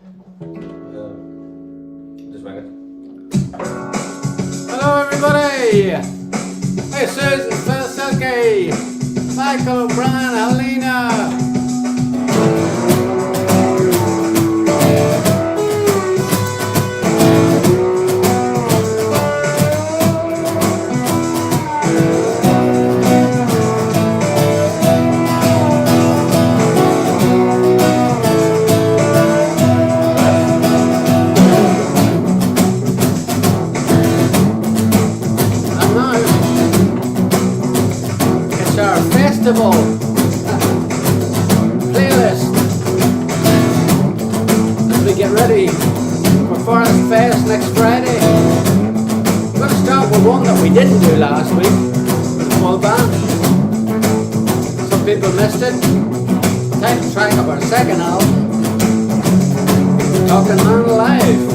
Just ring it. Hello everybody! Hey Susan, Phil Silky, Michael, Brian, Alina. Festival playlist as we get ready for Forest Fest next Friday. We're going to start with one that we didn't do last week with a full band. Some people missed it. Title track of our second album, Talking Man Alive.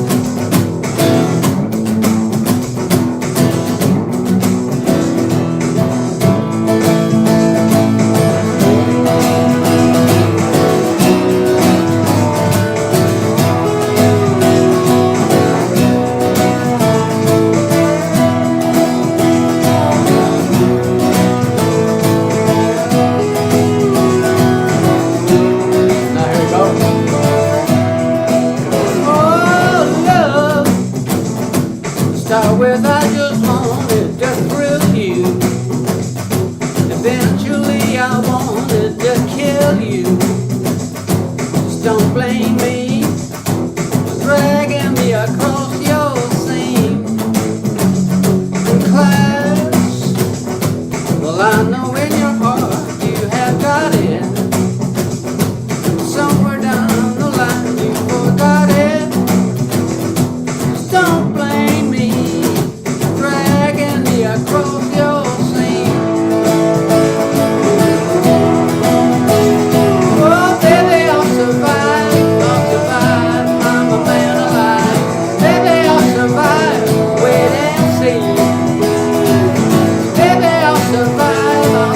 With I just wanted to thrill you. Eventually I wanted to kill you. Just don't blame me for dragging me across your seam. In class, well I know in your heart you have got it. Somewhere down the line you forgot it. Just don't blame me across your seam. Oh baby, I'll survive, I'm a man alive. Baby, I'll survive, wait and see. Baby, I'll survive, I'm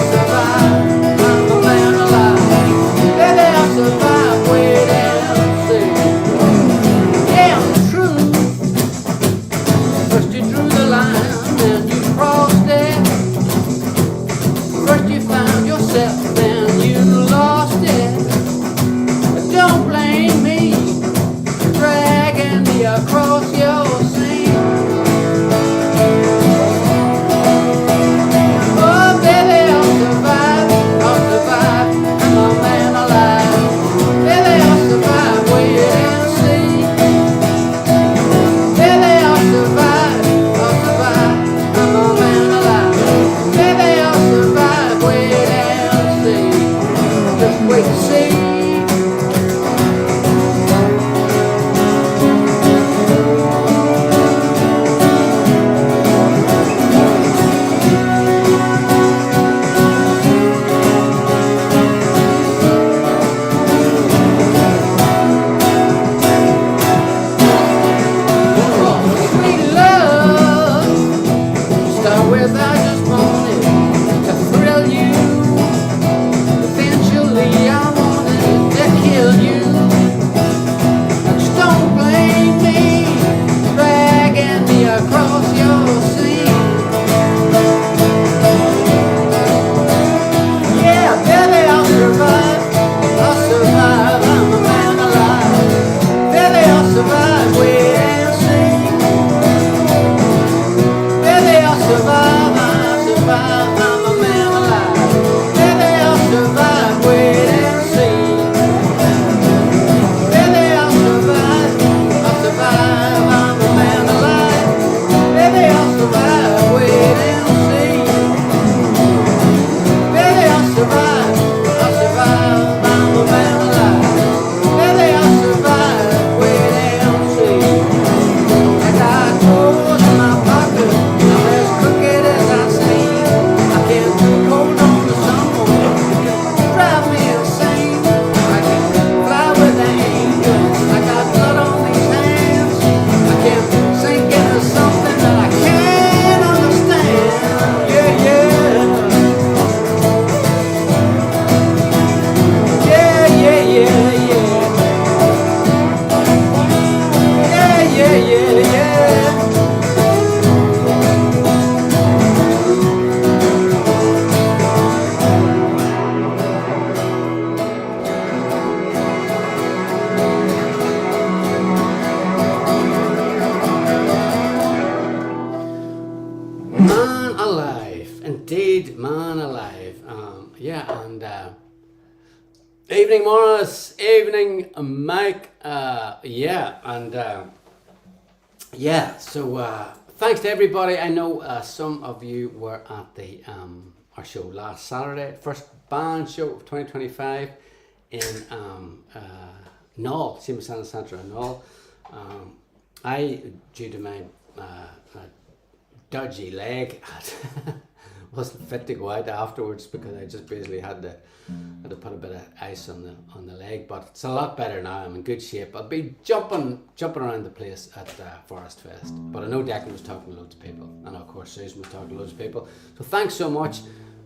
Evening, Morris. Evening, Mike. So thanks to everybody. I know some of you were at the our show last Saturday, first band show of 2025 in Null, Seamus Science Centre in Null. I, due to my dodgy leg, wasn't fit to go out afterwards because I just basically had to put a bit of ice on the leg, but it's a lot better now. I'm in good shape. I'll be jumping around the place at Forest Fest. But I know Declan was talking to loads of people, and of course Susan was talking to loads of people. So thanks so much.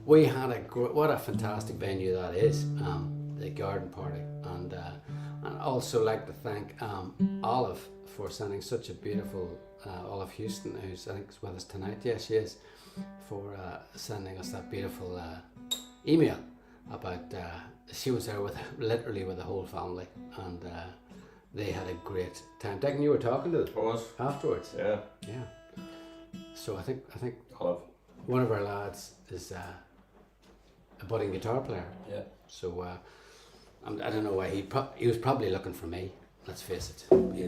We had what a fantastic venue that is, the garden party, and I'd also like to thank Olive for sending such a beautiful Olive Houston, who's I think is with us tonight. Yes, she is, for sending us that beautiful email about she was there literally with the whole family, and they had a great time. Declan, you were talking to them afterwards. Yeah. So I think Olive, one of our lads is a budding guitar player. Yeah. So I don't know why he was probably looking for me. Let's face it. He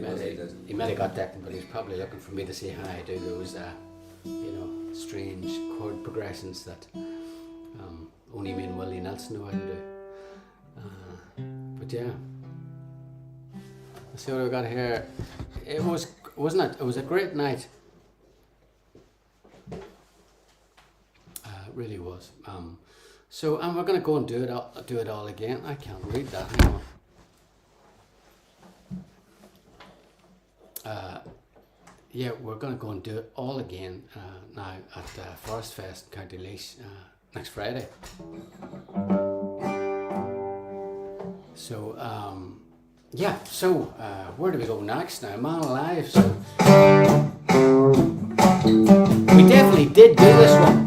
might have got Declan, but he's probably looking for me to see how I do those strange chord progressions that only me and Willie Nelson know how to do. But yeah, let's see what we got here. It was a great night. It really was. So we're gonna go and do it all again. I can't read that. Hang on. We're going to go and do it all again now at Forest Fest in County Laois next Friday. So, where do we go next now? Man Alive. So, we definitely did do this one.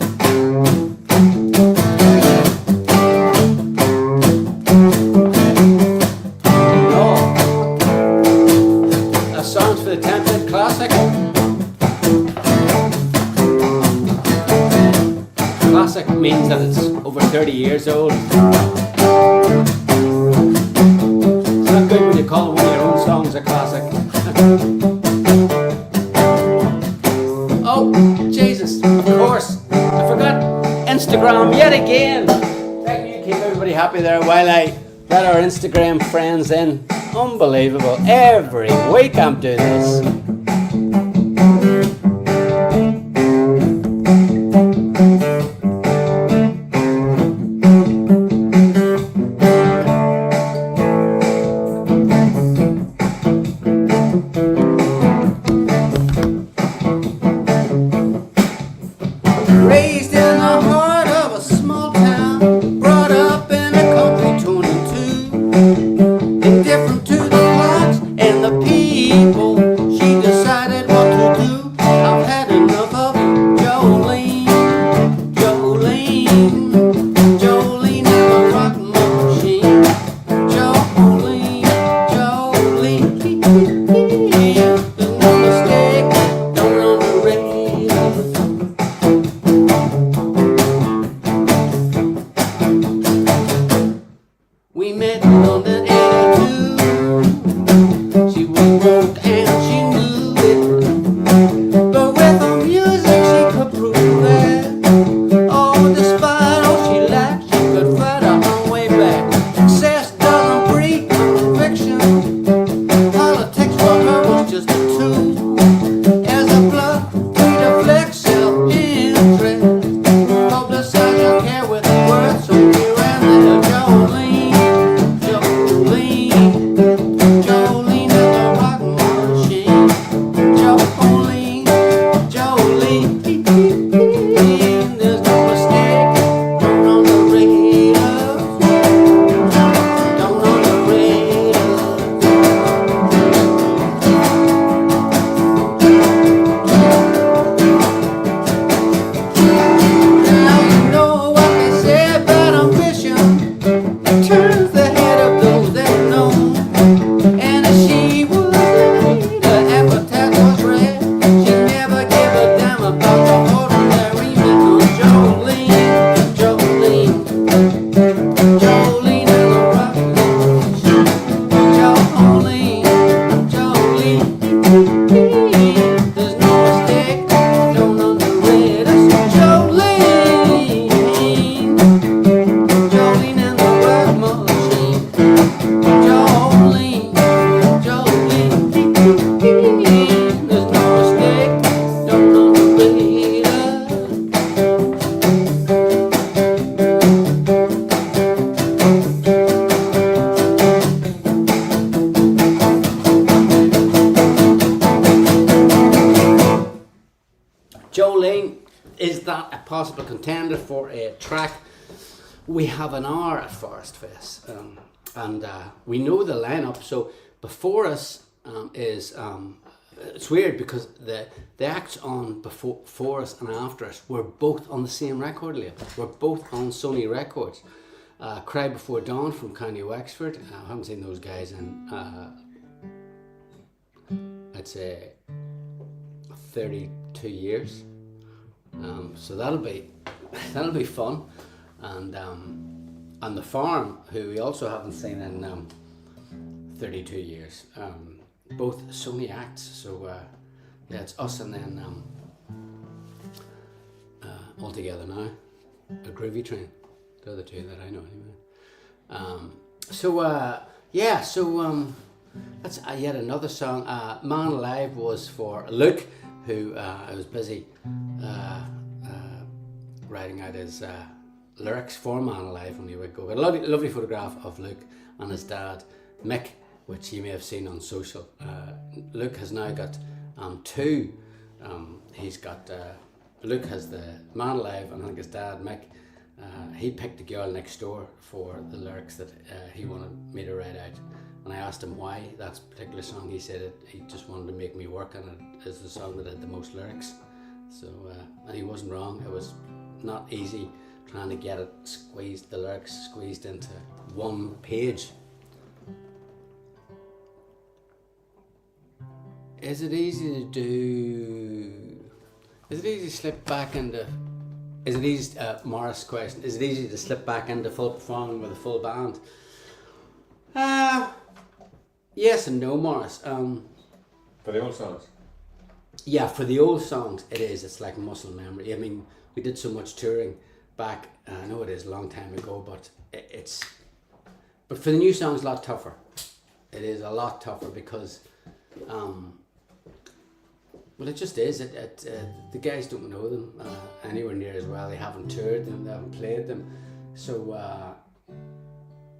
Classic means that it's over 30 years old. It's not good when you call one of your own songs a classic. Oh, Jesus, of course. I forgot Instagram yet again. Thank you, keep everybody happy there while I let our Instagram friends in. Unbelievable. Every week I'm doing this. We met in London '82. She was broke and is that a possible contender for a track? We have an hour at Forest Fest, and we know the lineup. So before us is it's weird because the acts on before us and after us were both on the same record label. We're both on Sony Records. Cry Before Dawn from County Wexford. I haven't seen those guys in I'd say 32 years. So that'll be fun. And the Farm, who we also haven't seen in 32 years. Both Sony acts. So yeah, it's us and then all together now. A Groovy Train. The other two that I know anyway. That's yet another song. Man Alive was for Luke, who I was busy writing out his lyrics for Man Alive when he would go. A lovely photograph of Luke and his dad, Mick, which you may have seen on social. Luke has now got two. He's got, Luke has the Man Alive, and I think his dad, Mick, he picked the girl next door for the lyrics that he wanted me to write out. And I asked him why that particular song. He said he just wanted to make me work, and it is the song that had the most lyrics. So, and he wasn't wrong. It was not easy trying to get it the lyrics squeezed into one page. Is it easy to slip back into... Is it easy, Morris question, is it easy to slip back into full performing with a full band? Yes and no, Morris. For the old songs? Yeah, for the old songs, it is. It's like muscle memory. I mean, we did so much touring back, I know it is a long time ago, but but for the new songs, a lot tougher. It is a lot tougher because, well, it just is. The guys don't know them anywhere near as well. They haven't toured them, they haven't played them. So,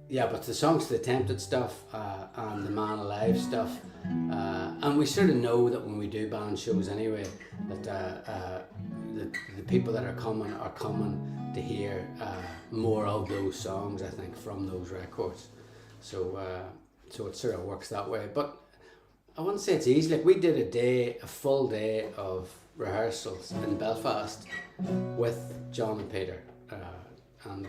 yeah, but the songs, the attempted stuff and the Man Alive stuff, and we sort of know that when we do band shows anyway, that the people that are coming to hear more of those songs, I think, from those records. So it sort of works that way. But I wouldn't say it's easy. Like, we did a full day of rehearsals in Belfast with John and Peter, and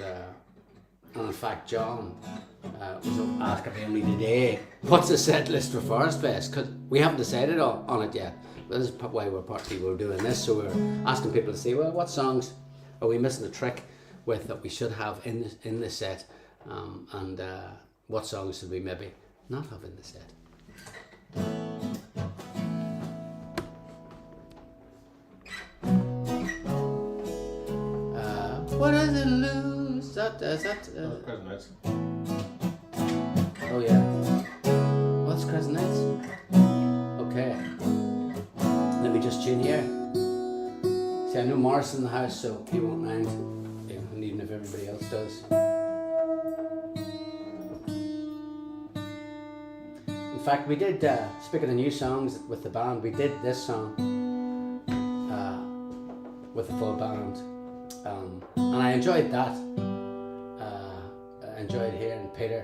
in fact John was asking me only today, what's the set list for Forest Fest? Because we haven't decided on it yet. This is why we're doing this. So we're asking people to say, well, what songs are we missing a trick with that we should have in the set, and what songs should we maybe not have in the set. What does it lose? Crescent Nights. Oh yeah. What's Crescent Nights? Okay. Let me just tune here. See, I know Morris in the house, so he won't mind, and even if everybody else does. In fact, we did, speaking of new songs with the band, we did this song with the full band. And I enjoyed that. I enjoyed hearing Peter.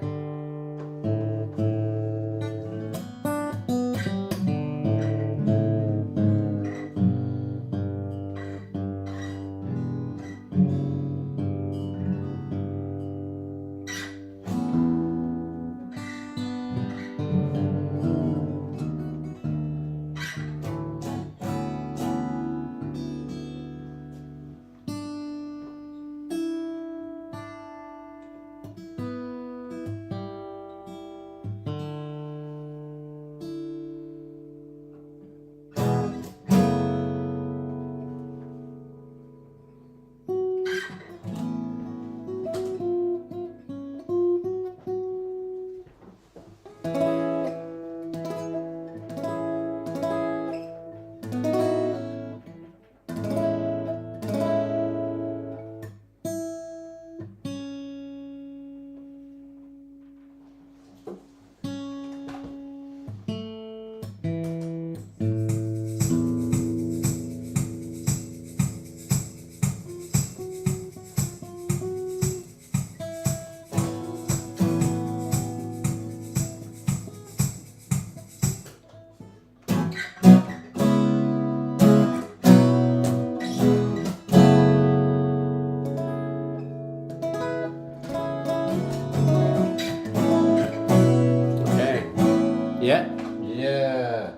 Yeah. Yeah.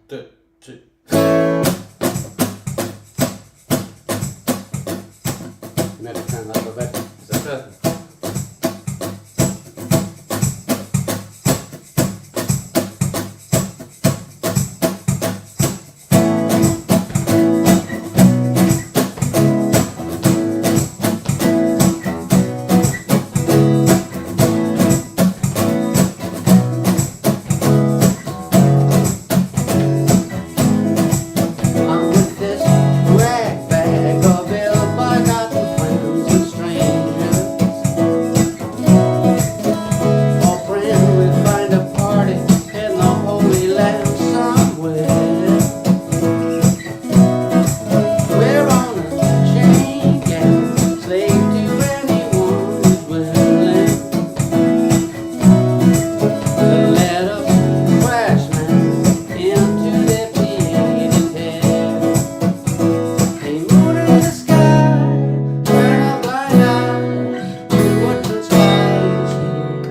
Two, two. Maybe turn that a bit. Is that better? I'm with this rag bag of ill-forgotten friends and strangers. All friend, we'll find a party in the Holy Land somewhere. We're on a chain gang, slave to anyone who's willing to let us crash man into their created head. They moon in the sky, turn a blind eye to what transpires here.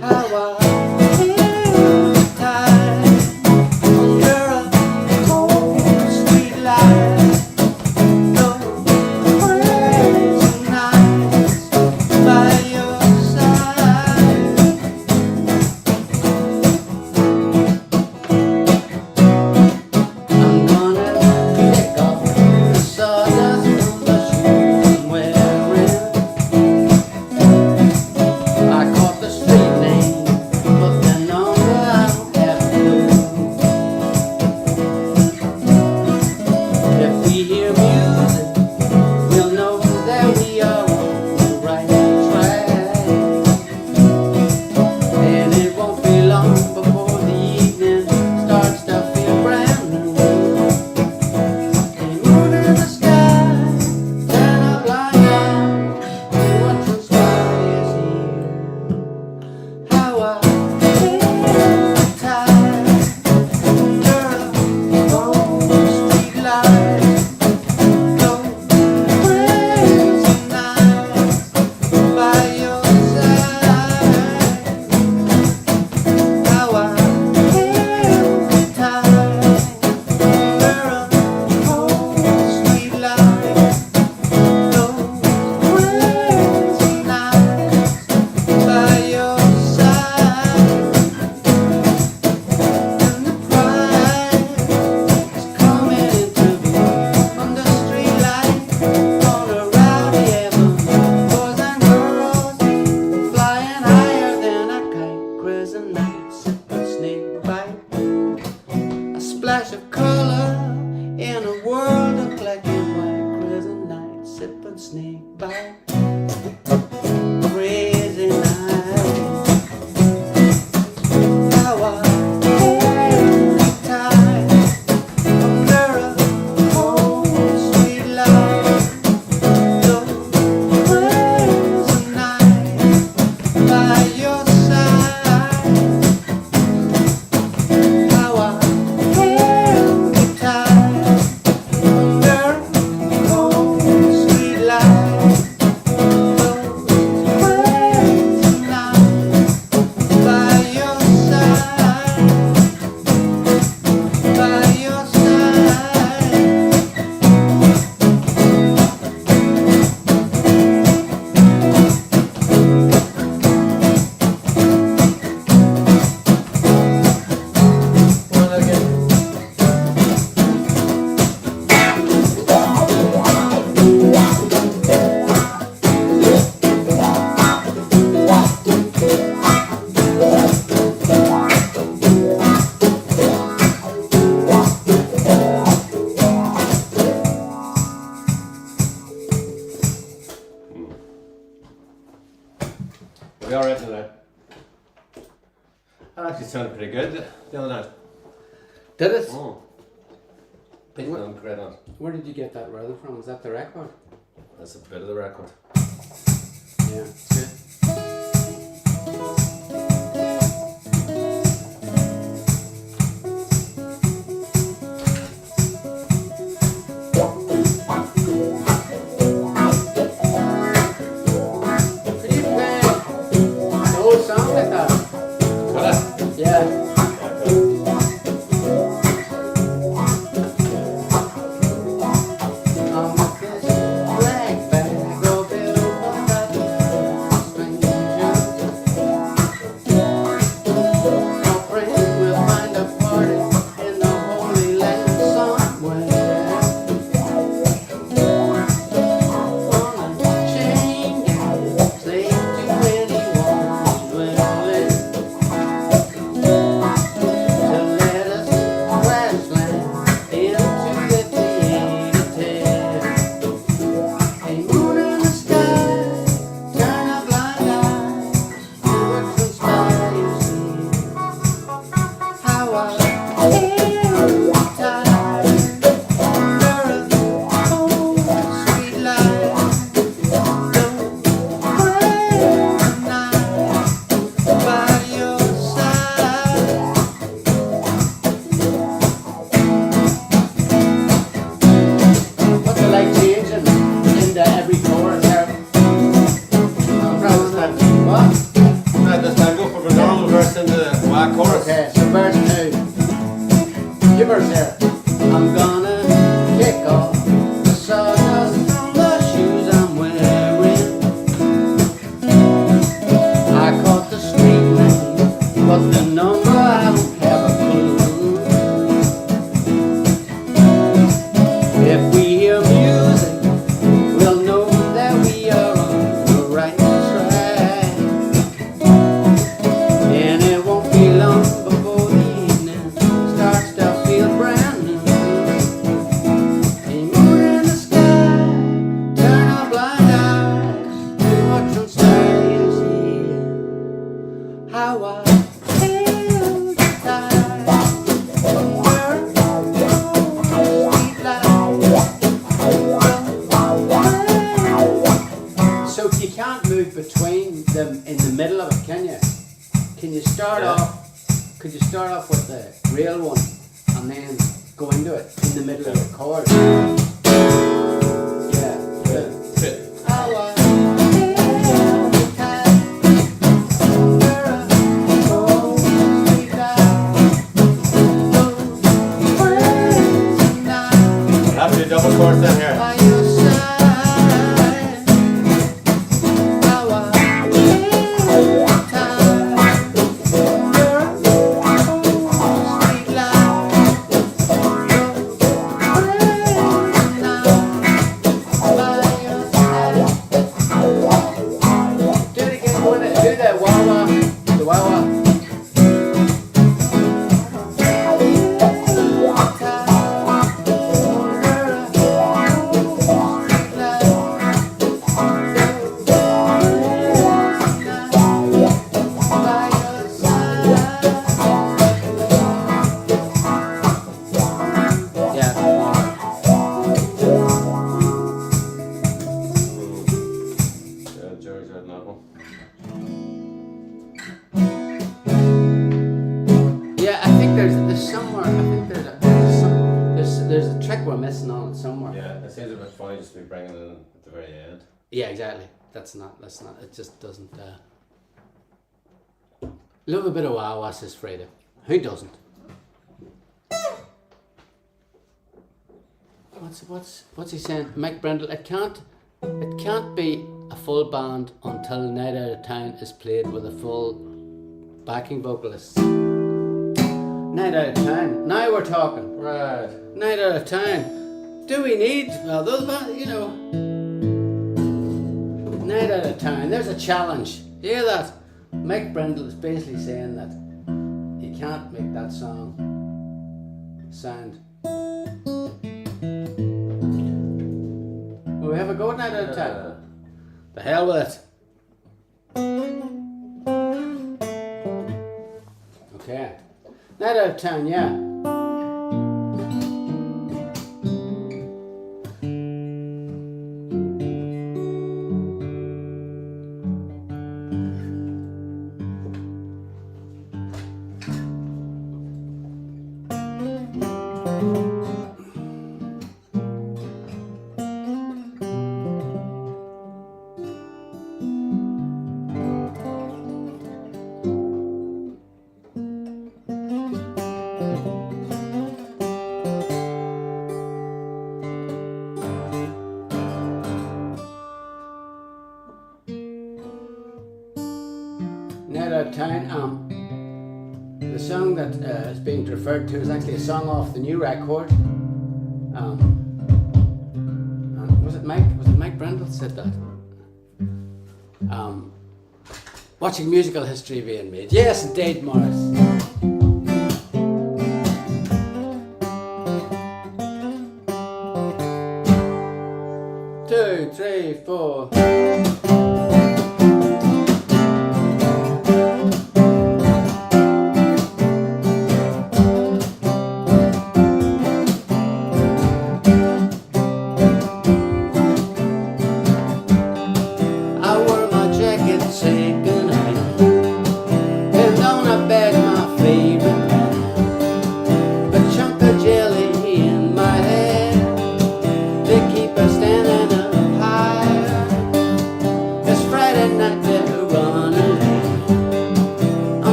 How I feel tied under a cold street light. Those crazy nights by your side. I'm gonna pick off the sawdust from the shoes I'm wearing. I caught the street name, but the number I don't have a clue. If we hear music, we'll know that we are on the right track. And it won't be long before the evening starts to feel brand new. A moon in the sky, turn a blind eye to what transpires here. How I feel tied under a cold street light. Those crazy nights by your side. How I feel tied under a cold street light. Those crazy nights by your side. And the pride is coming into view on the street light on a rowdy avenue. Boys and girls flying higher than a kite. Crescent Nights, sipping snake bite. A splash of color in a world of black and white. Crescent Nights, sipping snake bite. Crazy night. How I feel tied under a cold street light. Those crazy nights by your side. How I feel tied under a cold street light. We are right tonight. That actually sounded pretty good the other night. Did it? Oh. Picking on great on. Where did you get that rhythm from? Was that the record? That's a bit of the record. Yeah, it's good. Could you play What? Right, this time go for the normal verse and the whack chorus. Okay, so verse 2. Your verse here. I'm gonna kick off the sawdust from the shoes I'm wearing. I caught the street lane, but the number I don't have a clue. If we hear music, we'll know that we are on the right track. And it won't be long before the evening starts to feel brand new. A moon in the sky, turn our blind eyes to what's on stage here. How I feel tired from where so you can't move between them in the middle of it, can you? Can you start off? Could you start off with the real one and then go into it in the middle of the chord? Yeah. Good. How I feel tired where I go sweet life. Have to be a double chorus in here. By your side, how I feel tired where I go sweet life. By your side. Do it again, do that wah-wah, the wah-wah. Yeah, Jerry's had that one. Yeah, I think there's somewhere. I think there's a trick we're missing on it somewhere. Yeah, it seems a bit funny just to be bringing it in at the very end. Yeah, exactly. That's not. It just doesn't. Love a bit of wah-wah, says Freda. Who doesn't? What's he saying? Mike Brendel. It can't be a full band until Night Out of Town is played with a full backing vocalist. Night Out of Town. Now we're talking. Right. Night Out of Town. Do we need? Well, those bands, Night Out of Town. There's a challenge. You hear that? Mike Brendel is basically saying that you can't make that song sound. Will we have a go at Night Out of Town? The hell with it. Okay. Night Out of Town, yeah. Night Out of Town. The song that is being referred to is actually a song off the new record. Was it Mike Brendel said that? Watching musical history being made. Yes, indeed, Morris. 2, 3, 4.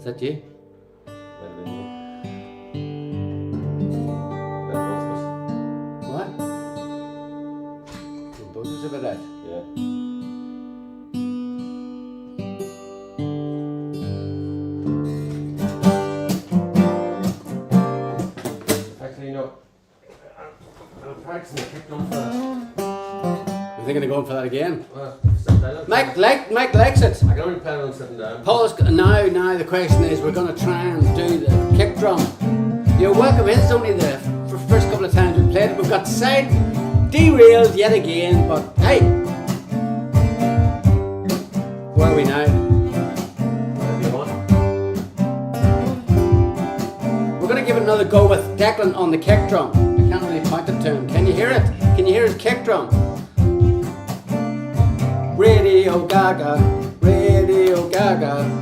Is that you? What? The buzzers about that? Yeah. Actually, no. I'm practicing the kick drum for that. You're thinking of going for that again? Well, Mike likes it. I can only plan on sitting down. Paul's now the question is we're going to try and do the kick drum. You're welcome in. It's only the first couple of times we played it. We've got the side derailed yet again, but hey, where are we now? Whatever you want. We're going to give it another go with Declan on the kick drum. I can't really point it to him. Can you hear it? Can you hear his kick drum? Radio Gaga, Radio Gaga.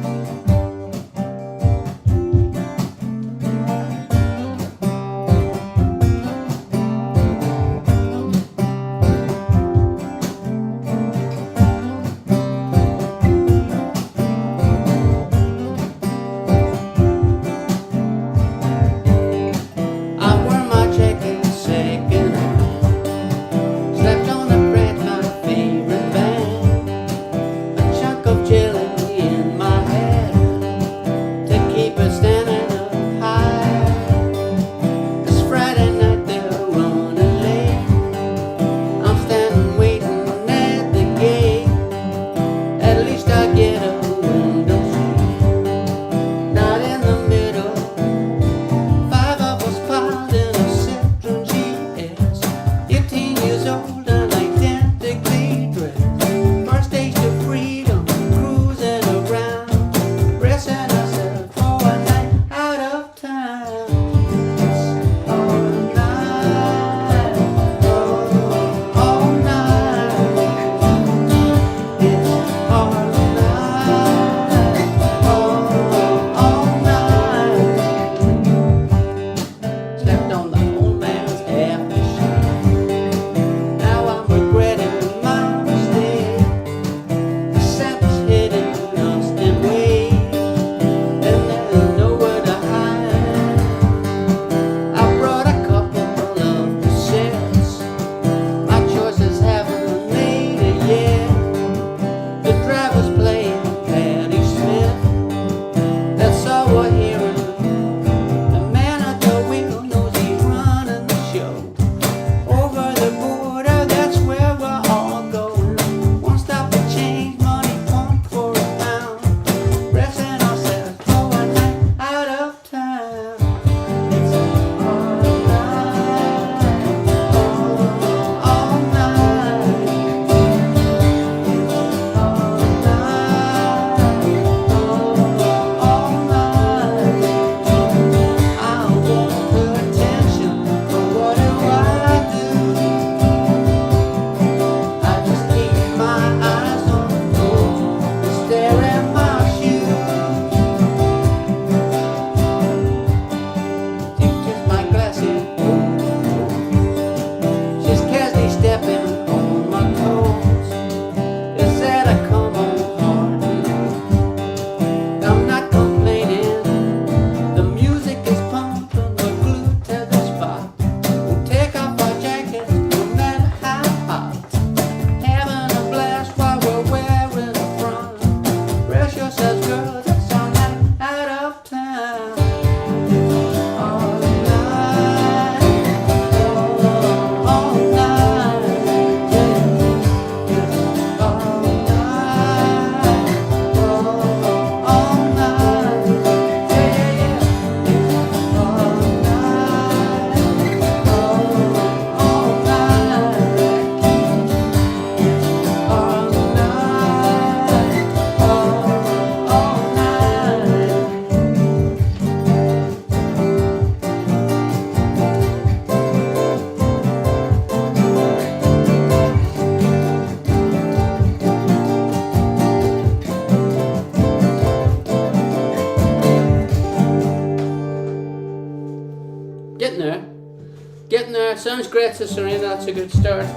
Getting there. Sounds great to Serena. That's a good start.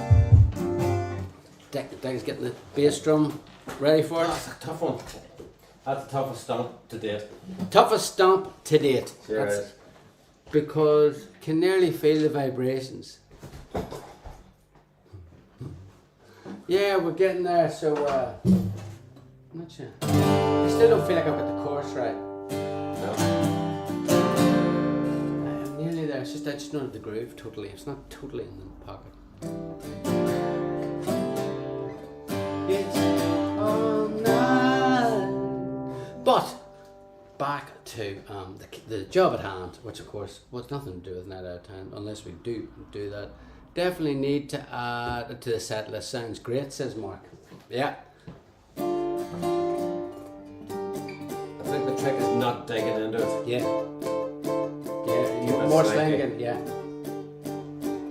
Declan's getting the bass drum ready for it. That's a tough one. That's the toughest stomp to date. Toughest stomp to date. Sure That's is. because can nearly feel the vibrations. Yeah, we're getting there. So I'm not sure. I still don't feel like I've got the chorus right. No. I'm nearly there. It's just I just don't have the groove totally. It's not totally in the pocket. It's all night. But back to the job at hand, which of course was nothing to do with Night Out of Town, unless we do that. Definitely need to add to the set list. Sounds great, says Mark. Yeah. I think the trick is not digging into it. Yeah. Yeah. You That's more slightly. slanging. Yeah.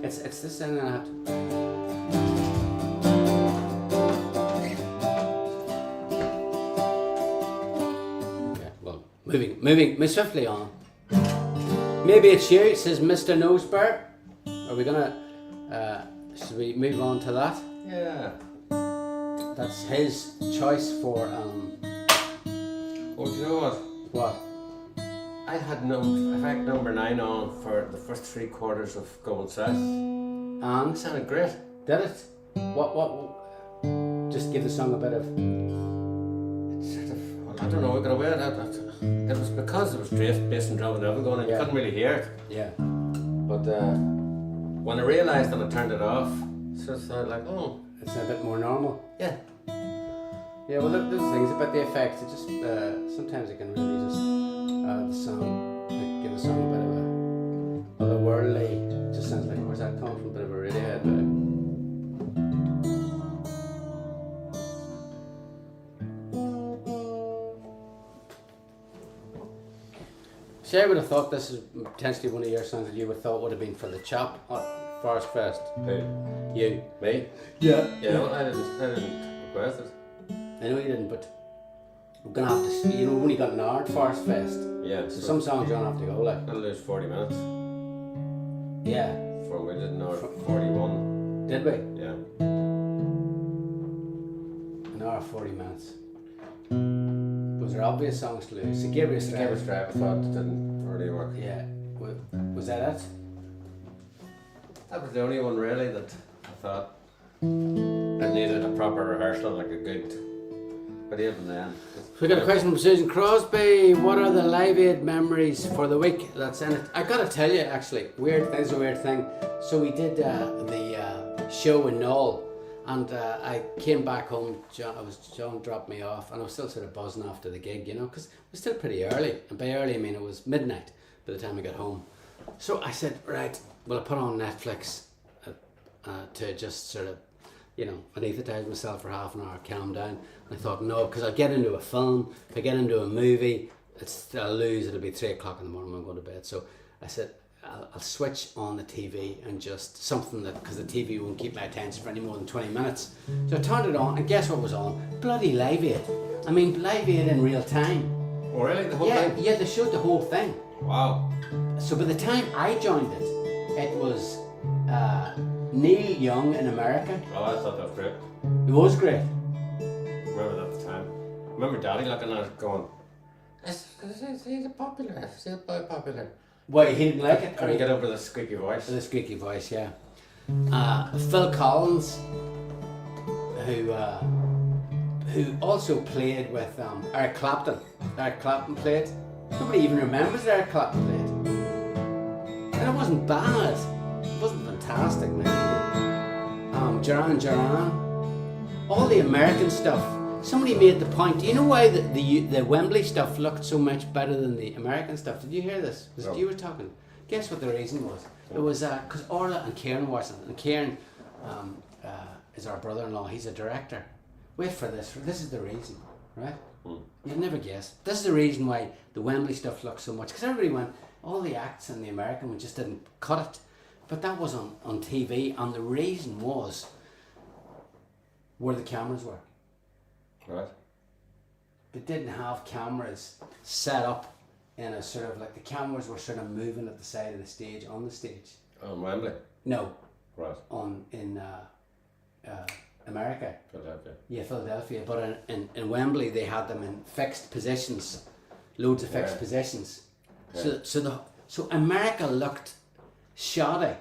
It's this thing that I have to. Okay. Well, moving swiftly on. Maybe it's you, says Mr. Nosebird. Are we gonna? Should we move on to that? Yeah. That's his choice for Well, do you know what? what? I had number 9 on for the first 3 quarters of Going South. It And sounded great. did it? What? Just give the song a bit of. Sort of, well, I don't know, it got away. It was because it was bass and drum and everything going, and you Yeah. couldn't really hear it. Yeah. But when I realised and I turned it off, so it's like, oh, It's a bit more normal. yeah. Yeah, well, there's things about the effects. It just sometimes it can really just the song, like, give the song a bit of a otherworldly. Just sounds like where's that coming from? A bit of a Radiohead vibe. See, I would have thought this is potentially one of your songs that you would have thought would have been for the chop at Forest Fest. Who? You. Me? Yeah. Yeah, well, I didn't request it. I know you didn't, but we're gonna have to. You know, we've only got an hour at Forest Fest, Yeah, so some songs you're gonna have to go like. I'll lose 40 minutes. Yeah. For we did an hour 41. Did we? Yeah. An hour 40 minutes. Was there obvious songs to lose? So Gabriel Give Stripe. it a strap, I thought it didn't really work. Yeah. Was that it? That was the only one really that I thought I needed a proper rehearsal, like a good. But even then. We got a question from Susan Crosby. What are the Live Aid memories for the week that's in it? I gotta tell you, actually, weird thing. So we did the show in Knoll, and I came back home. John dropped me off, and I was still sort of buzzing after the gig, you know, because it was still pretty early. And by early, I mean it was midnight by the time I got home. So I said, right, well, I put on Netflix to just sort of, you know, anesthetize myself for half an hour, calm down. And I thought, no, because I'll get into a film, if I get into a movie, I'll lose, it'll be 3 o'clock in the morning when I'm going to bed. So I said, I'll switch on the TV and just something that, because the TV won't keep my attention for any more than 20 minutes. So I turned it on, and guess what was on? Bloody Live Aid. I mean, Live Aid in real time. Oh, really? The whole Yeah, thing? yeah, they showed the whole thing. Wow. So by the time I joined it, it was Neil Young in America. Oh, I thought that was great. It was great. Remember that at the time. Remember Daddy looking at it going, he's popular, he's popular. Well, he didn't like it. Couldn't get over the squeaky voice. The squeaky voice, yeah. Phil Collins, who also played with Eric Clapton. Eric Clapton played. Nobody even remembers Eric Clapton played. And it wasn't bad. It wasn't fantastic, man. Duran. All the American stuff. Somebody made the point. Do you know why the Wembley stuff looked so much better than the American stuff? Did you hear this? Was it you were talking? Guess what the reason was? It was because Orla and Kieran watched it. And Kieran is our brother-in-law. He's a director. Wait for this. This is the reason, right? You'd never guess. This is the reason why the Wembley stuff looks so much. Because everybody went, all the acts in the American one just didn't cut it. But that was on TV, and the reason was where the cameras were. Right. They didn't have cameras set up in a sort of like, the cameras were sort of moving at the side of the stage, on the stage. On Wembley. No, Right. in America. Philadelphia. Yeah, Philadelphia. But in Wembley, they had them in fixed positions, loads of fixed positions. Yeah. So America looked shoddy.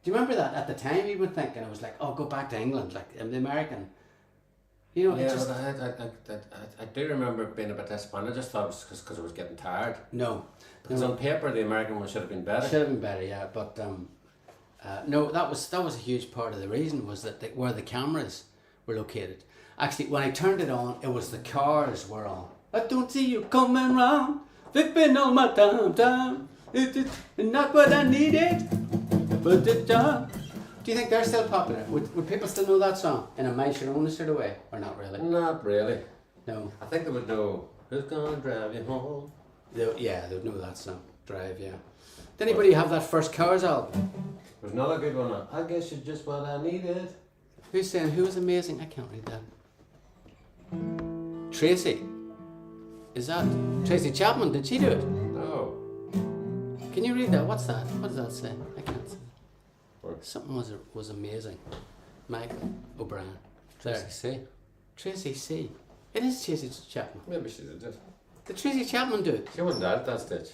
Do you remember that at the time? You were thinking it was like, oh, go back to England, like the American. You know, Yeah, but I do remember being a bit disappointed. I just thought it was because I was getting tired. No. Because on paper the American one should have been better. Should have been better, yeah. But no, that was a huge part of the reason was that where the cameras were located. Actually, when I turned it on, it was the cars were on. I don't see you coming round, flipping on my time. It's not what I needed, but the time. Do you think they're still popular? Would people still know that song in a My Sharona sort of way, or not really? Not really. No. I think they would know Who's Gonna Drive You Home. They would know that song. Drive, yeah. Did anybody have that first Cars album? There's another good one. I guess you're just what I needed. Who's saying who was amazing? I can't read that. Tracy. Is that Tracy Chapman? Did she do it? No. Can you read that? What's that? What does that say? I can't see. What? Something was amazing. Michael O'Brien. Tracy C. Tracy C. It is Tracy Chapman. Maybe she did it. Did Tracy Chapman do it? She wasn't dead at that stage.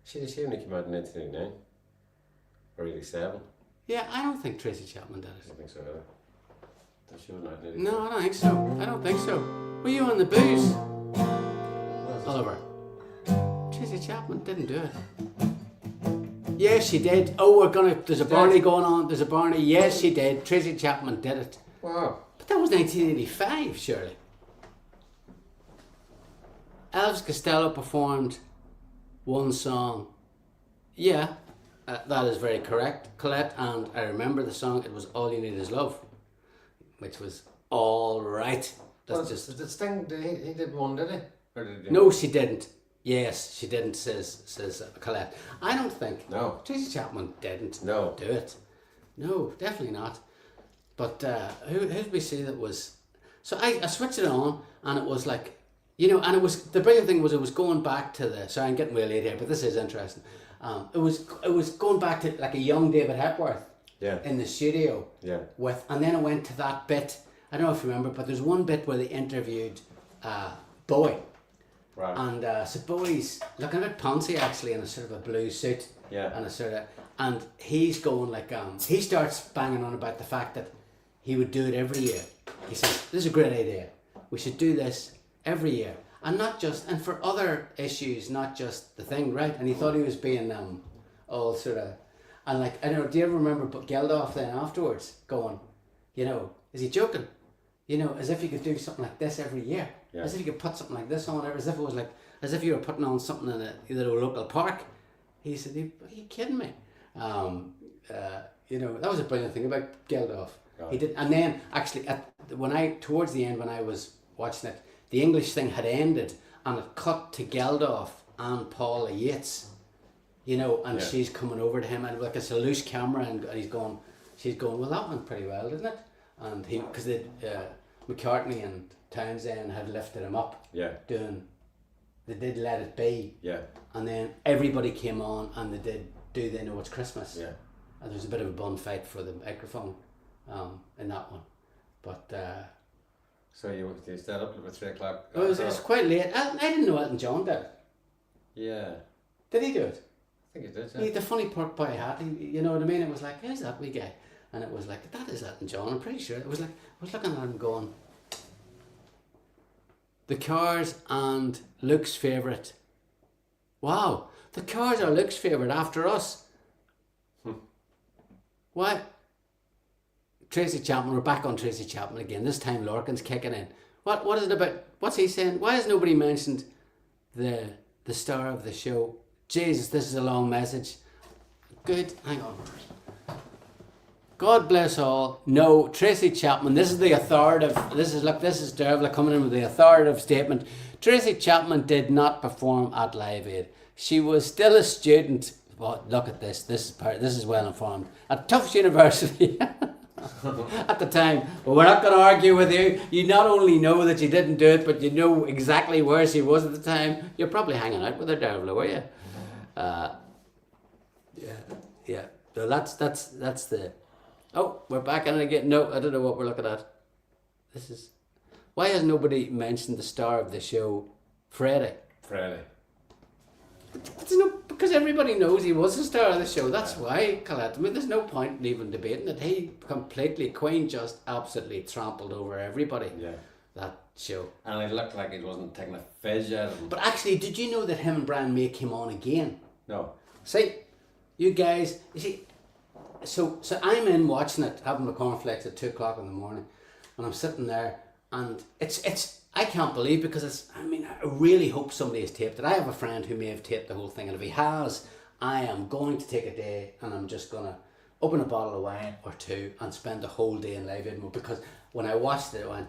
She only came out in 1989. Or 87. Yeah, I don't think Tracy Chapman did I it. don't think so either. She wasn't out in 87. No, I don't think so. I don't think so. Were you on the booze? Oliver. Tracy Chapman didn't do it. Yes, she did. Oh, there's a Barney going on. There's a Barney. Yes, she did. Tracy Chapman did it. Wow. But that was 1985, surely. Elvis Costello performed one song. Yeah, that is very correct, Colette. And I remember the song. It was All You Need Is Love, which was all right. That's just. Did Sting? He did one, did he? Or did he? No, she didn't. Yes, she didn't. Says Colette. I don't think. No. Tracy Chapman didn't. No. Do it. No, definitely not. But who did we see that was? So I switched it on, and it was like. You know, and it was the brilliant thing was it was going back to the. Sorry, I'm getting way late here, but this is interesting. It was going back to like a young David Hepworth. Yeah. In the studio. Yeah. And then it went to that bit. I don't know if you remember, but there's one bit where they interviewed Bowie. Right. And so Bowie's looking a bit poncy actually in a sort of a blue suit. Yeah. And he's going like he starts banging on about the fact that he would do it every year. He says, "This is a great idea. We should do this every year, and not just and for other issues, not just the thing, right?" And he thought he was being all sort of, and like I don't know. Do you ever remember Geldof then afterwards going, you know, is he joking? You know, as if you could do something like this every year. Yeah. As if you could put something like this on, as if it was like, as if you were putting on something in a local park. He said, "Are you kidding me?" You know, that was a brilliant thing about Geldof. He did, and then actually towards the end when I was watching it, the English thing had ended, and it cut to Geldof and Paula Yates. You know, and she's coming over to him, and like it's a loose camera, and she's going, "Well, that went pretty well, didn't it?" And because McCartney and Townsend had lifted him up. Yeah. They did Let It Be. Yeah. And then everybody came on and they did Do They Know It's Christmas. Yeah. And there was a bit of a bun fight for the microphone in that one. But so you stayed up at 3 o'clock? It was quite late. I didn't know Elton John did it. Yeah. Did he do it? I think he did, yeah. The funny part by hat, you know what I mean? It was like, who's that wee guy? And it was like, that is Elton John, I'm pretty sure. It was like, I was looking at him going, The Cars and Luke's favourite. Wow, The Cars are Luke's favourite after us. Why? Tracy Chapman, we're back on Tracy Chapman again. This time Lorcan's kicking in. What is it about? What's he saying? Why has nobody mentioned the star of the show? Jesus, this is a long message. Good, hang on. God bless all. No, Tracy Chapman, this is the authoritative, this is Dervla coming in with the authoritative statement. Tracy Chapman did not perform at Live Aid. She was still a student. Well, look at this is well informed. At Tufts University at the time. Well, we're not going to argue with you. You not only know that you didn't do it, but you know exactly where she was at the time. You're probably hanging out with her, Dervla, were you? Yeah. So that's the... Oh, we're back in it again. No, I don't know what we're looking at. this is... Why has nobody mentioned the star of the show, Freddie? Freddie. Because everybody knows he was the star of the show. That's why, Colette. I mean, there's no point in even debating it. He completely, Queen just absolutely trampled over everybody. Yeah. That show. And it looked like he wasn't taking a fizz out of him. But actually, did you know that him and Brian May came on again? No. See, you guys, you see, so I'm in watching it, having my cornflakes at 2 o'clock in the morning, and I'm sitting there, and it's I can't believe, because I really hope somebody has taped it. I have a friend who may have taped the whole thing, and if he has, I am going to take a day and I'm just going to open a bottle of wine or two and spend the whole day in Live Aid mode, because when I watched it, I went,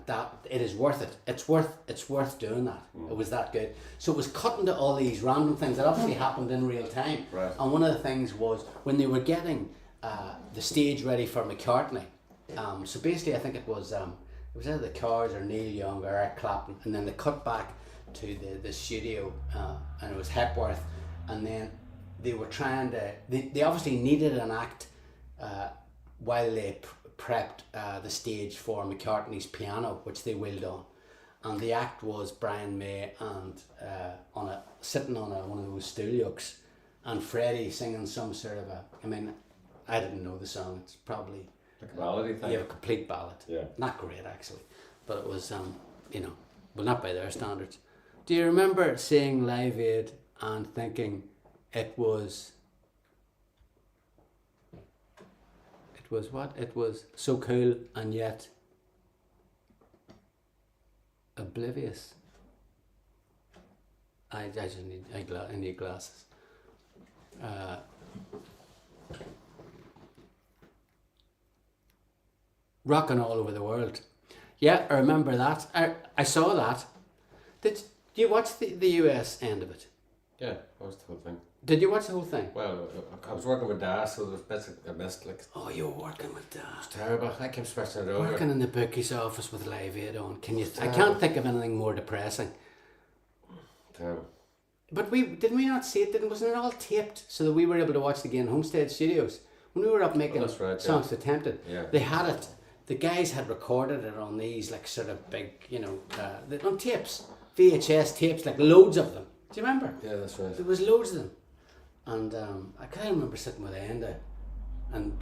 it is worth it. It's worth doing that. It was that good. So it was cutting to all these random things that obviously happened in real time. Right. And one of the things was when they were getting the stage ready for McCartney. So basically, I think it was either the Cars or Neil Young or Eric Clapton, and then they cut back to the studio, and it was Hepworth, and then they were trying to. They obviously needed an act while they prepped the stage for McCartney's piano, which they wheeled on, and the act was Brian May and sitting on one of those stool yokes, and Freddie singing some sort of I didn't know the song. It's probably like a ballady thing. Yeah, a complete ballad. Yeah. Not great actually, but it was well, not by their standards. Do you remember seeing Live Aid and thinking it was what? It was so cool and yet oblivious. I just need glasses. Rocking all over the world. Yeah, I remember that. I saw that. Did you watch the US end of it? Yeah, I watched the whole thing. Did you watch the whole thing? Well, I was working with Dad, so there was bits I missed. Like, Oh, you were working with that. it's terrible. I kept switching it over. Working in the bookies office with Live Aid on. I can't think of anything more depressing. Terrible. But didn't we not see it? Wasn't it all taped so that we were able to watch it again in Homestead Studios? When we were up making that's right, songs for Tempted, Yeah. they had it. The guys had recorded it on these like sort of big, on tapes, VHS tapes, like loads of them. Do you remember? Yeah, that's right. There was loads of them, and I kind of remember sitting with Enda, and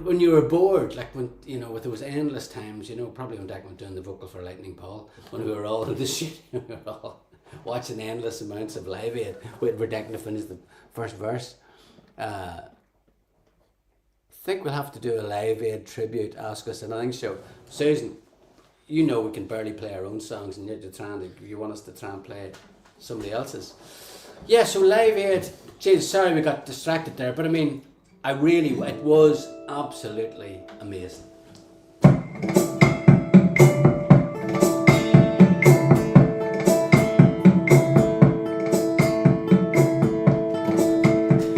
when you were bored, like when with those endless times, probably when Declan was doing the vocal for Lightning Paul, when we were all in the studio, we were all watching endless amounts of Live Aid, waiting for Declan to finish the first verse. I think we'll have to do a Live Aid tribute Ask Us Anything show. Susan, we can barely play our own songs, and you want us to try and play somebody else's. Yeah, so Live Aid, Jesus, sorry we got distracted there, but it was absolutely amazing.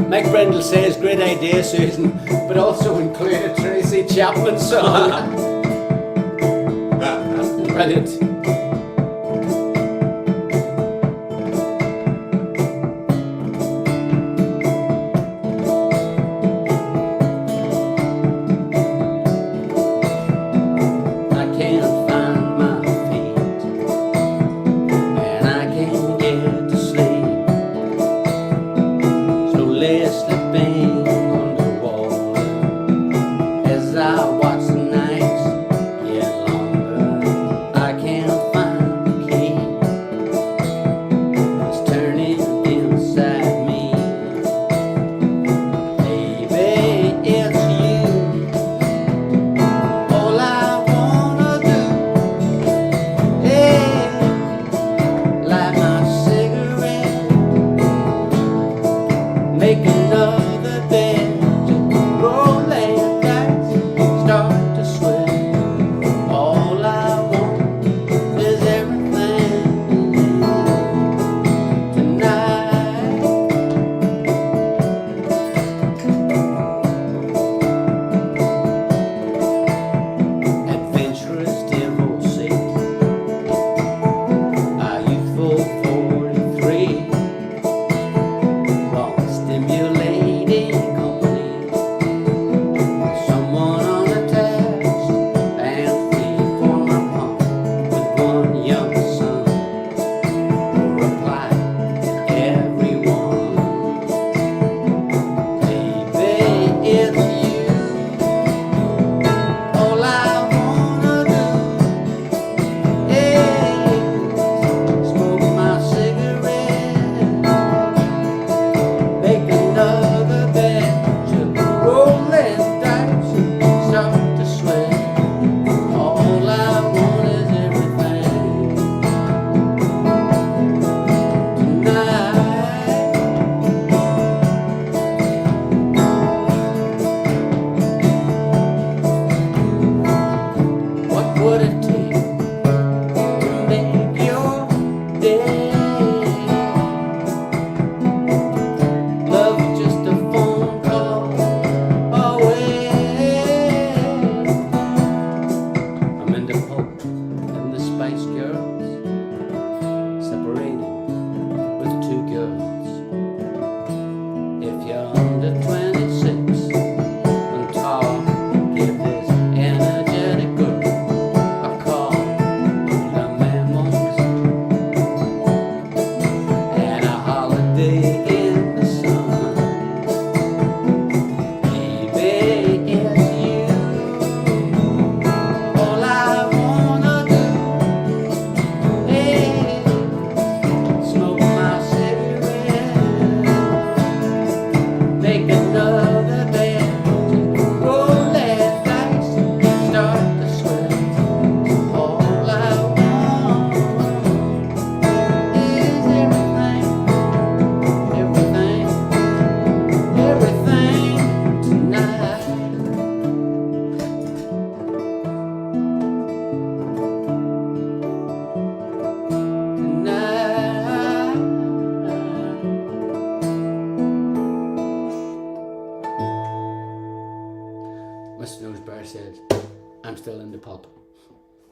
Mike Brendel says, great idea, Susan, but also include a Tracy Chapman song. Brilliant. I can't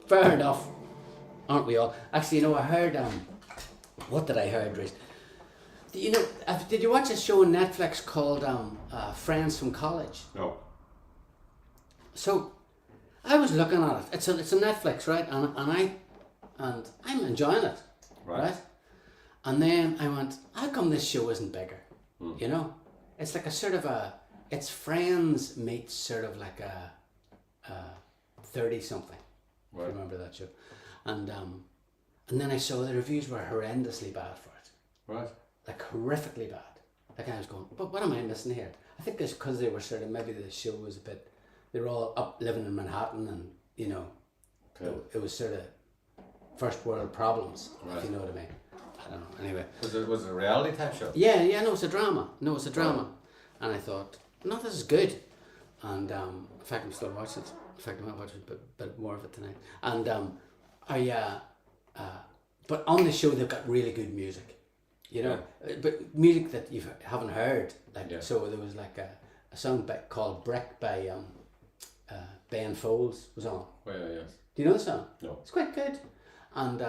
Fair enough. Aren't we all? Actually, I heard, what did I hear, Rhys? Did you watch a show on Netflix called Friends from College? No. So, I was looking at it. It's on Netflix, right? And I'm enjoying it, right? And then I went, how come this show isn't bigger? It's like a sort of it's Friends meets sort of like a 30-something. Right. If you remember that show. And then I saw the reviews were horrendously bad for it. Right. Like horrifically bad. Like I was going, but what am I missing here? I think it's because they were sort of, maybe the show was a bit, they were all up living in Manhattan and, it was sort of first world problems, if you know what I mean. I don't know, anyway. Was it a reality type show? Yeah, no, it's a drama. And I thought, no, this is good. And in fact, I'm still watching it. In fact, I might watch a bit more of it tonight. And but on the show, they've got really good music. But music that you haven't heard. So there was like a song called Brick by Ben Folds was on. Oh, yeah, yes. Do you know the song? No. It's quite good. And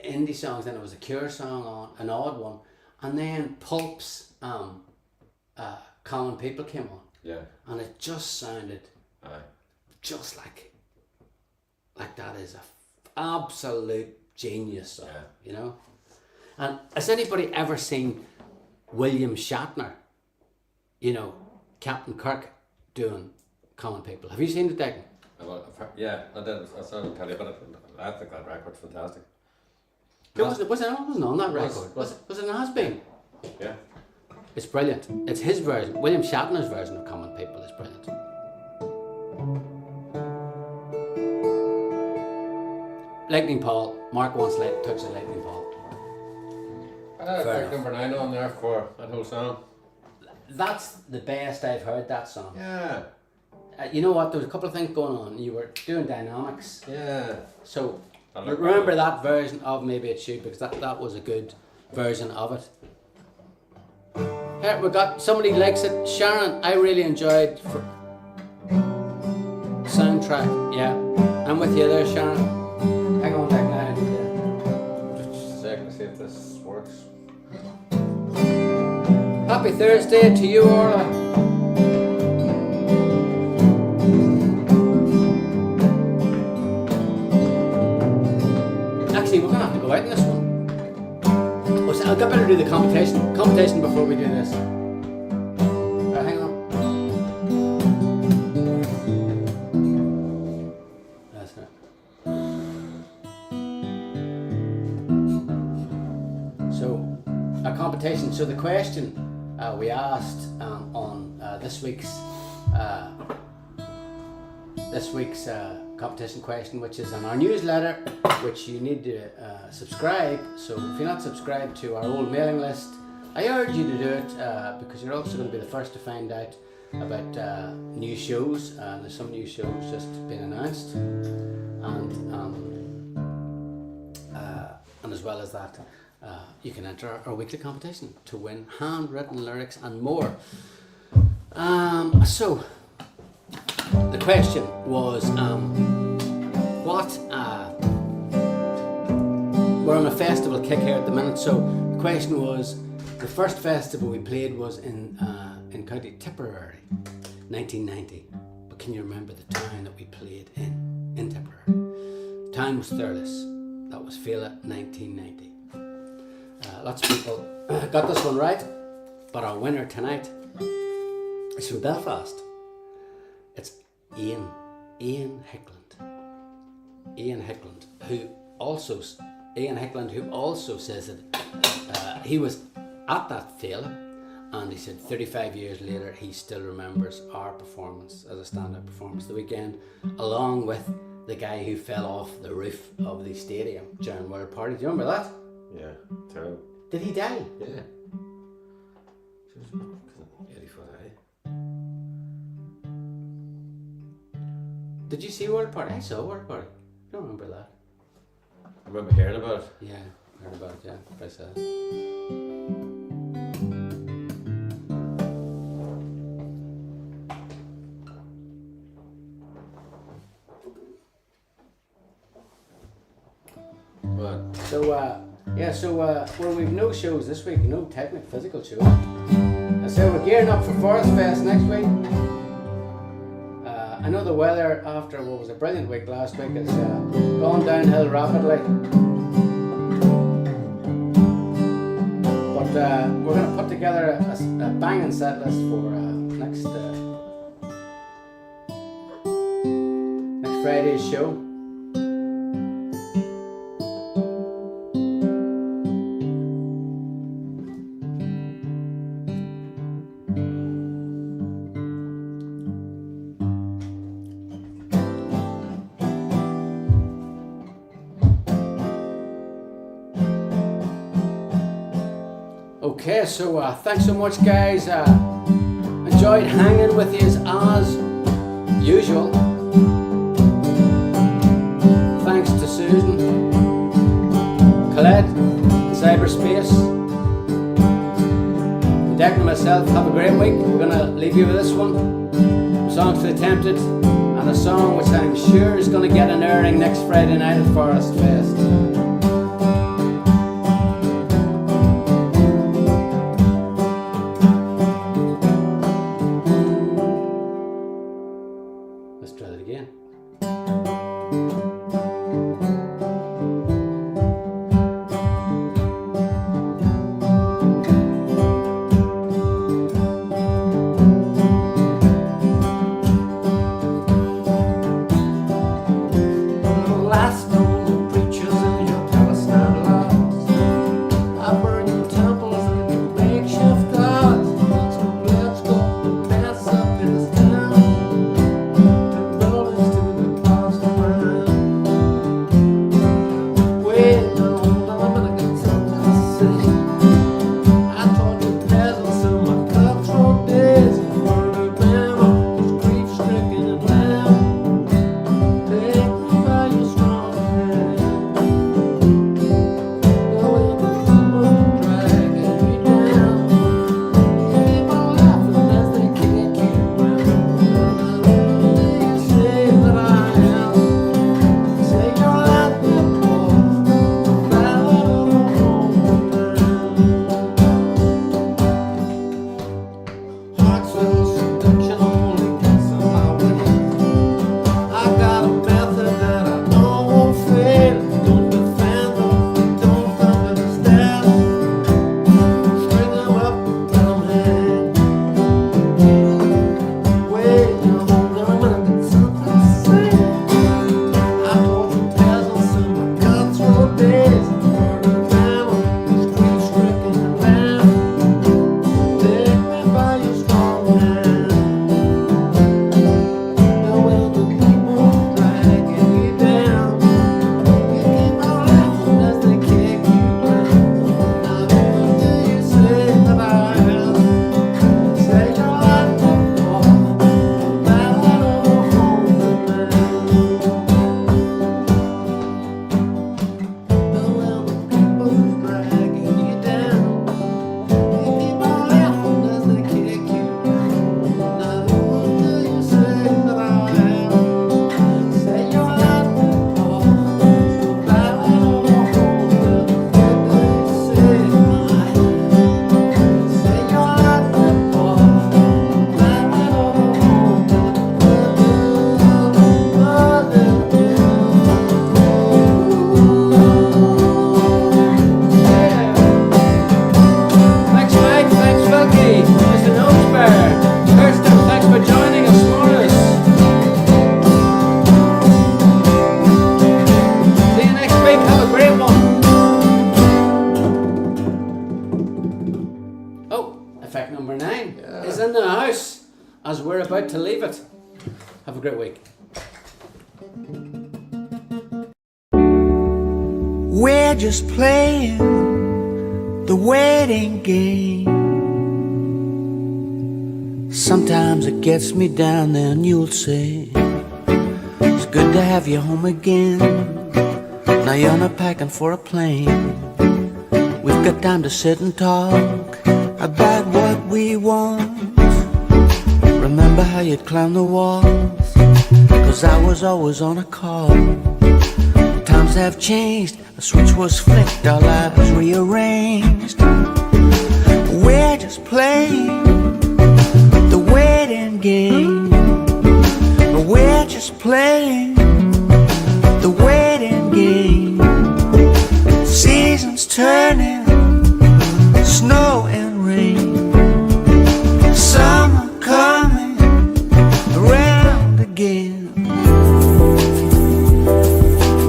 indie songs, then there was a Cure song on, an odd one. And then Pulp's Common People came on. Yeah. And it just sounded just like that is a absolute genius song, And has anybody ever seen William Shatner, Captain Kirk doing Common People? Have you seen it, Declan? Yeah, I did. I saw it on telly, but I think that record's fantastic. It wasn't on that record. Was it? It has been. Yeah. It's brilliant. It's his version. William Shatner's version of Common People is brilliant. Lightning Paul. Mark wants touch of Lightning Paul. I think number 9 on there for that whole song. That's the best I've heard that song. Yeah. You know what? There was a couple of things going on. You were doing dynamics. Yeah. So remember that version of Maybe It Should, because that was a good version of it. Here we got somebody likes it. Sharon, I really enjoyed soundtrack. Yeah, I'm with you there, Sharon. Hang on, Declan. Just a second to see if this works. Happy Thursday to you, Orla. Actually, we're gonna have to go out in this one. I'll get better do the competition before we do this. Right, hang on. That's it. So, a competition. So the question we asked on this week's competition question, which is on our newsletter, which you need to subscribe. So if you're not subscribed to our old mailing list, I urge you to do it because you're also going to be the first to find out about new shows. There's some new shows just been announced, and as well as that, you can enter our weekly competition to win handwritten lyrics and more. So the question was, we're on a festival kick here at the minute. So the question was, the first festival we played was in County Tipperary, 1990. But can you remember the town that we played in Tipperary? The town was Thurles. That was Fela, 1990. Lots of people got this one right, but our winner tonight is from Belfast. It's Ian Hickland. Ian Hickland, who also says that he was at that Fela, and he said 35 years later he still remembers our performance as a stand-up performance the weekend, along with the guy who fell off the roof of the stadium during World Party. Do you remember that? Yeah, terrible. Did he die? Yeah. 84, Did you see World Party? I saw World Party. I don't remember that. I remember hearing about it. Yeah, heard about it, yeah. I saw it. Well, we've no shows this week, no technical physical shows. So we're gearing up for Forest Fest next week. I know the weather after what was a brilliant week last week has gone downhill rapidly. But we're going to put together a banging set list for next Friday's show. Okay, so thanks so much, guys. Enjoyed hanging with you as usual. Thanks to Susan, Colette, Cyberspace, Declan and myself. Have a great week. We're gonna leave you with this one. Songs for the Tempted, and a song which I'm sure is gonna get an airing next Friday night at Forest Fest. Let's try that again. As we're about to leave it. Have a great week. We're just playing the waiting game. Sometimes it gets me down, then you'll say it's good to have you home again. Now you're not packing for a plane. We've got time to sit and talk about what we want. Remember how you'd climb the walls, 'cause I was always on a call. Times have changed, a switch was flicked, our lives rearranged. We're just playing the waiting game. We're just playing the waiting game. Seasons turning, snow and rain. Summer coming around again.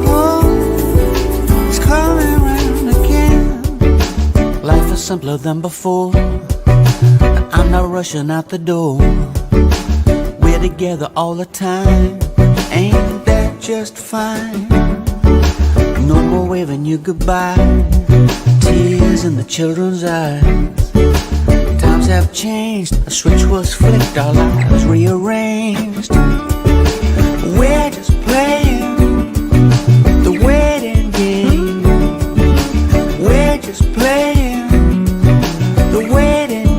Oh, it's coming around again. Life is simpler than before, and I'm not rushing out the door. We're together all the time, ain't that just fine? No more waving you goodbye, tears in the children's eyes. Times have changed, a switch was flicked, our lives rearranged. We're just playing the waiting game. We're just playing the waiting